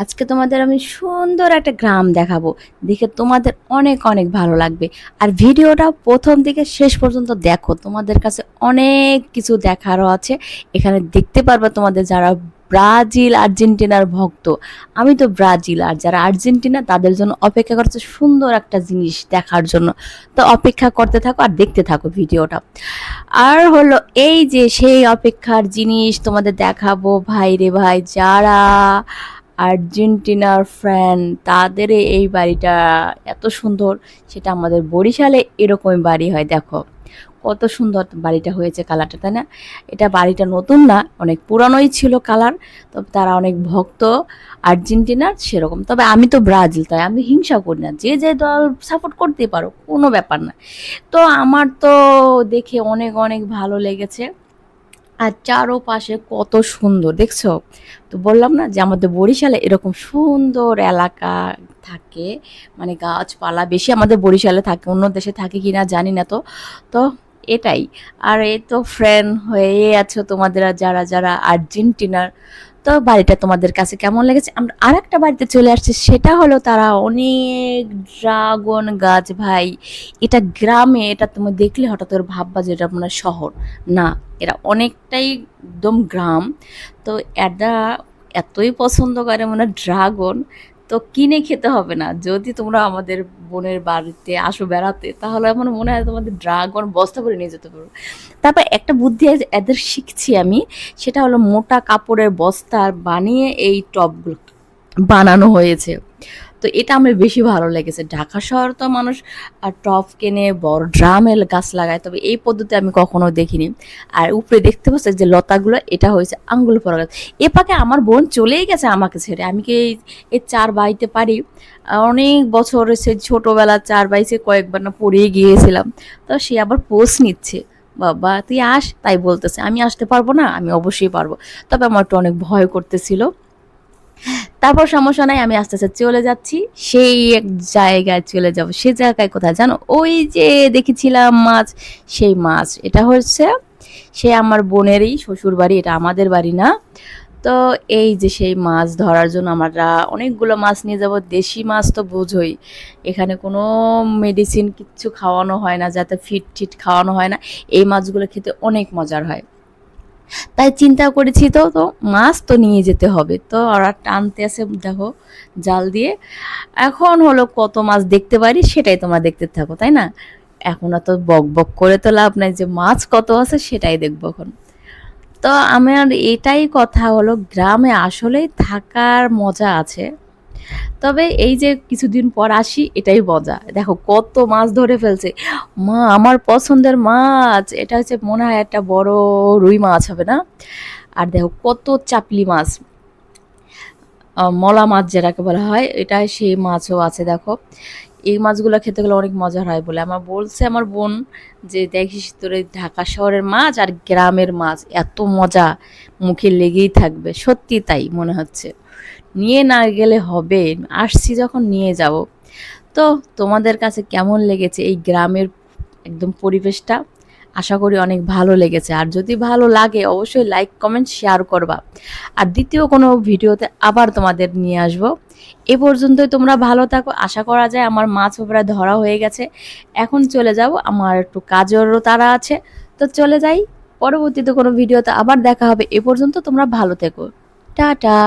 আজকে তোমাদের আমি সুন্দর একটা গ্রাম দেখাবো। দেখে তোমাদের অনেক অনেক ভালো লাগবে। আর ভিডিওটা প্রথম থেকে শেষ পর্যন্ত দেখো, তোমাদের কাছে অনেক কিছু দেখারও আছে। এখানে দেখতে পারবে তোমাদের যারা ব্রাজিল আর্জেন্টিনার ভক্ত, আমি তো ব্রাজিল, আর যারা আর্জেন্টিনা তাদের জন্য অপেক্ষা করছে সুন্দর একটা জিনিস দেখার জন্য। তো অপেক্ষা করতে থাকো আর দেখতে থাকো ভিডিওটা। আর হলো এই যে সেই অপেক্ষার জিনিস তোমাদের দেখাবো ভাই রে ভাই, যারা আর্জেন্টিনার ফ্যান তাদের এই বাড়িটা এত সুন্দর। সেটা আমাদের বরিশালে এরকমই বাড়ি হয়, দেখো কত সুন্দর বাড়িটা হয়েছে, কালারটা, তাই না? এটা বাড়িটা নতুন না, অনেক পুরানোই ছিল কালার। তবে তারা অনেক ভক্ত আর্জেন্টিনার সেরকম। তবে আমি তো ব্রাজিল, তাই আমি হিংসা করি না, যে যে দল সাপোর্ট করতে পারো, কোনো ব্যাপার না। তো আমার তো দেখে অনেক অনেক ভালো লেগেছে। আর চারোপাশে কত সুন্দর দেখছো। তো বললাম না যে আমাদের বরিশালে এরকম সুন্দর এলাকা থাকে, মানে গাছপালা বেশি আমাদের বরিশালে থাকে, অন্য দেশে থাকে কিনা জানি না। তো তো এটাই। আর এই তো ফ্রেন্ড হয়ে আছো তোমাদের, যারা যারা আর্জেন্টিনার। তো বাড়িটা তোমাদের কাছে কেমন লেগেছে? আমরা আর একটা বাড়িতে চলে আসছি, সেটা হলো তারা অনেক ড্রাগন গাছ ভাই। এটা গ্রামে, এটা তুমি দেখলে হঠাৎ করে ভাববা যে এটা মনে হয় শহর। না, এরা অনেকটাই একদম গ্রাম। তো এরা এতই পছন্দ করে মানে ড্রাগন। তো কিনে খেতে হবে না, যদি তোমরা আমাদের বোনের বাড়িতে আসো বেড়াতে, তাহলে আমার মনে হয় তোমাদের ড্রাগন বস্তা করে নিয়ে যেতে পারবো। তারপর একটা বুদ্ধি এদের শিখছি আমি, সেটা হলো মোটা কাপড়ের বস্তা বানিয়ে এই টবগুলো বানানো হয়েছে। তো এটা আমার বেশি ভালো লেগেছে। ঢাকা শহর তো মানুষ টব কেনে, বড় ড্রামে গাছ লাগায়, তবে এই পদ্ধতি আমি কখনো দেখিনি। আর উপরে দেখতে পাচ্ছি যে লতাগুলো, এটা হয়েছে আঙ্গুল পরা গাছ। এ পাকে আমার বোন চলেই গেছে আমাকে ছেড়ে। আমি কি এই চার বাইতে পারি? অনেক বছর সে ছোটবেলা চার বাইছে কয়েকবার না পড়িয়ে গিয়েছিলাম। তো সে আবার পোস্ট নিচ্ছে, বাবা তুই আস, তাই বলতেছে। আমি আসতে পারবো না? আমি অবশ্যই পারবো। তবে আমার একটু অনেক ভয় করতেছিল। তারপর সমস্যা নাই, আমি আস্তে আস্তে চলে যাচ্ছি। সেই এক জায়গায় চলে যাব। সে জায়গায় কোথায় জানো? ওই যে দেখেছিলাম মাছ, সেই মাছ। এটা হচ্ছে সে আমার বোনেরই শ্বশুর বাড়ি, এটা আমাদের বাড়ি না। তো এই যে সেই মাছ ধরার জন্য আমরা অনেকগুলো মাছ নিয়ে যাব। দেশি মাছ তো বোঝোই, এখানে কোনো মেডিসিন কিচ্ছু খাওয়ানো হয় না, যাতে ফিট টিট খাওয়ানো হয় না। এই মাছগুলো খেতে অনেক মজার হয়। তাই চিন্তা করেছি, তো তো মাছ তো নিয়ে যেতে হবে। তো ওরা টানতে আসে দেখো, জাল দিয়ে। এখন হলো কত মাছ দেখতে পারি সেটাই তোমরা দেখতে থাকো, তাই না? এখন তো বক বক করে তো লাভ নাই, যে মাছ কত আছে সেটাই দেখবো এখন। তো আমার এটাই কথা হলো, গ্রামে আসলেই থাকার মজা আছে। তবে এই যে কিছুদিন পর আসি, এটাই মজা। দেখো কত মাছ ধরে ফেলছে। মা, আমার পছন্দের মাছ এটা হচ্ছে, মনে হয় একটা বড় রুই মাছ হবে না? আর দেখো কত চাপলি মাছ, মলা মাছ যেটাকে বলা হয়, এটা সেই মাছও আছে দেখো। এই মাছগুলো খেতে গেলে অনেক মজার হয় বলে আমার বলছে আমার বোন, যে দেখিস তোর এই ঢাকা শহরের মাছ আর গ্রামের মাছ এত মজা, মুখে লেগেই থাকবে। সত্যি তাই মনে হচ্ছে, নিয়ে না গেলে হবে। আসছি যখন নিয়ে যাব। তো তোমাদের কাছে কেমন লেগেছে এই গ্রামের একদম পরিবেশটা? আশা করি অনেক ভালো লেগেছে। আর যদি ভালো লাগে অবশ্যই লাইক কমেন্ট শেয়ার করবা। আর দ্বিতীয় কোনো ভিডিওতে আবার তোমাদের নিয়ে আসব। এ পর্যন্তই, তোমরা ভালো থাকো। আশা করা যায় আমার মাছও প্রায় ধরা হয়ে গেছে। এখন চলে যাব, আমার একটু কাজেরও তাড়া আছে। তো চলে যাই, পরবর্তীতে কোনো ভিডিওতে আবার দেখা হবে। এ পর্যন্ত তোমরা ভালো থেকো। টাটা।